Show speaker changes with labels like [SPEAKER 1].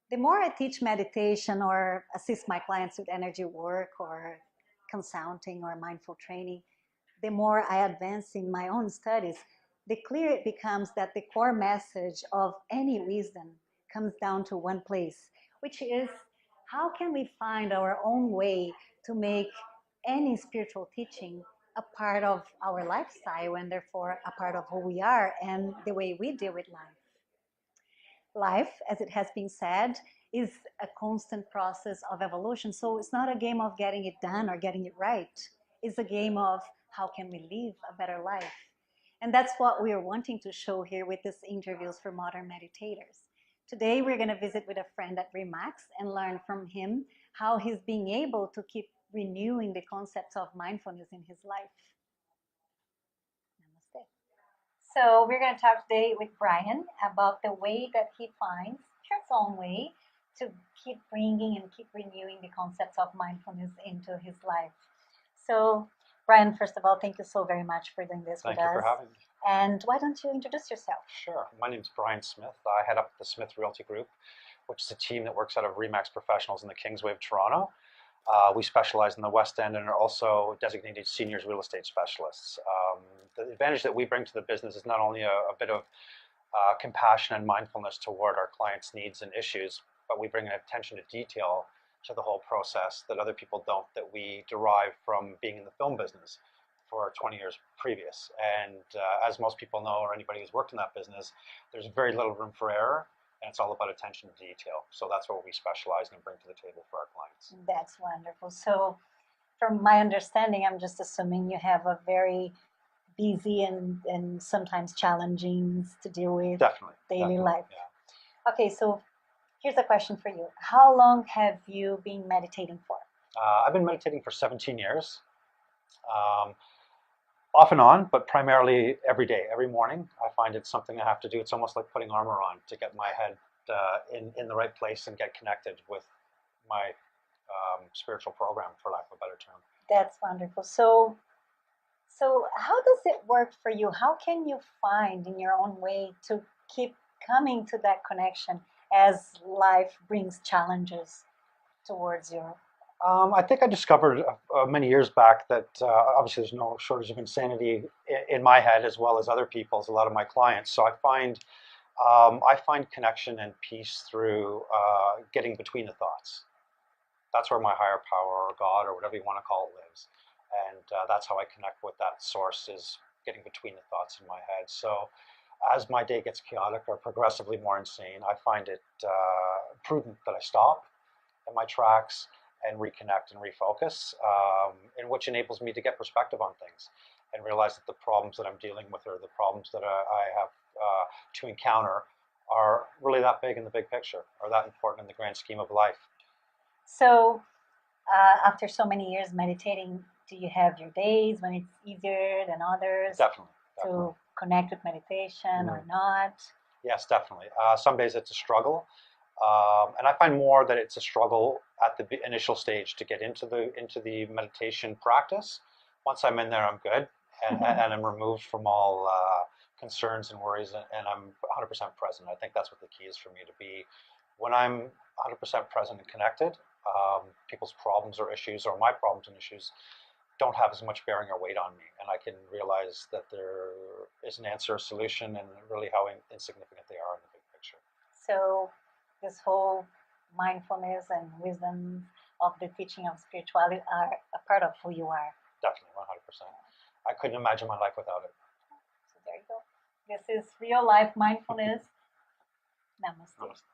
[SPEAKER 1] The more I teach meditation or assist my clients with energy work or consulting or mindful training, the more I advance in my own studies, the clearer it becomes that the core message of any wisdom comes down to one place, which is how can we find our own way to make any spiritual teaching a part of our lifestyle and therefore a part of who we are and the way we deal with life. Life, as it has been said, is a constant process of evolution. So it's not a game of getting it done or getting it right. It's a game of how can we live a better life. And that's what we are wanting to show here with these interviews for modern meditators. Today, we're going to visit with a friend at Remax and learn from him how he's being able to keep renewing the concepts of mindfulness in his life. Namaste. So we're going to talk today with Brian about the way that he finds his own way to keep bringing and keep renewing the concepts of mindfulness into his life. So Brian, first of all, thank you so very much for doing this with us.
[SPEAKER 2] Thank you for having me.
[SPEAKER 1] And why don't you introduce yourself?
[SPEAKER 2] Sure. My name is Brian Smith. I head up the Smith Realty Group, which is a team that works out of Remax professionals in the Kingsway of Toronto. We specialize in the West End and are also designated seniors real estate specialists. The advantage that we bring to the business is not only a bit of compassion and mindfulness toward our clients' needs and issues, but we bring an attention to detail to the whole process that other people don't, that we derive from being in the film business for 20 years previous. And as most people know, or anybody who's worked in that business, there's very little room for error, and it's all about attention to detail. So that's what we specialize in and bring to the table for our clients.
[SPEAKER 1] That's wonderful. So from my understanding, I'm just assuming you have a very busy and sometimes challenging to deal with daily life.
[SPEAKER 2] Yeah.
[SPEAKER 1] Okay, so here's a question for you. How long have you been meditating for?
[SPEAKER 2] I've been meditating for 17 years. Off and on, but primarily every day, every morning. I find it's something I have to do. It's almost like putting armor on to get my head in the right place and get connected with my spiritual program, for lack of a better term.
[SPEAKER 1] That's wonderful. So how does it work for you? How can you find in your own way to keep coming to that connection as life brings challenges towards you?
[SPEAKER 2] I think I discovered many years back that obviously there's no shortage of insanity in my head as well as other people's, a lot of my clients. So I find connection and peace through getting between the thoughts. That's where my higher power or God or whatever you want to call it lives. And that's how I connect with that source, is getting between the thoughts in my head. So as my day gets chaotic or progressively more insane, I find it prudent that I stop in my tracks and reconnect and refocus, in which enables me to get perspective on things and realize that the problems that I'm dealing with or the problems that I have to encounter are really that big in the big picture, or that important in the grand scheme of life.
[SPEAKER 1] So after so many years meditating, do you have your days when it's easier than others?
[SPEAKER 2] Definitely.
[SPEAKER 1] To connect with meditation or not?
[SPEAKER 2] Yes, definitely. Some days it's a struggle. And I find more that it's a struggle at the initial stage to get into the meditation practice. Once I'm in there, I'm good, and I'm removed from all concerns and worries, and I'm 100% present. I think that's what the key is for me, to be when I'm 100% present and connected. People's problems or issues, or my problems and issues, don't have as much bearing or weight on me, and I can realize that there is an answer, a solution, and really how insignificant they are in the big picture.
[SPEAKER 1] So this whole mindfulness and wisdom of the teaching of spirituality are a part of who you are.
[SPEAKER 2] Definitely, 100%. I couldn't imagine my life without it.
[SPEAKER 1] So there you go. This is real life mindfulness. Namaste. Namaste.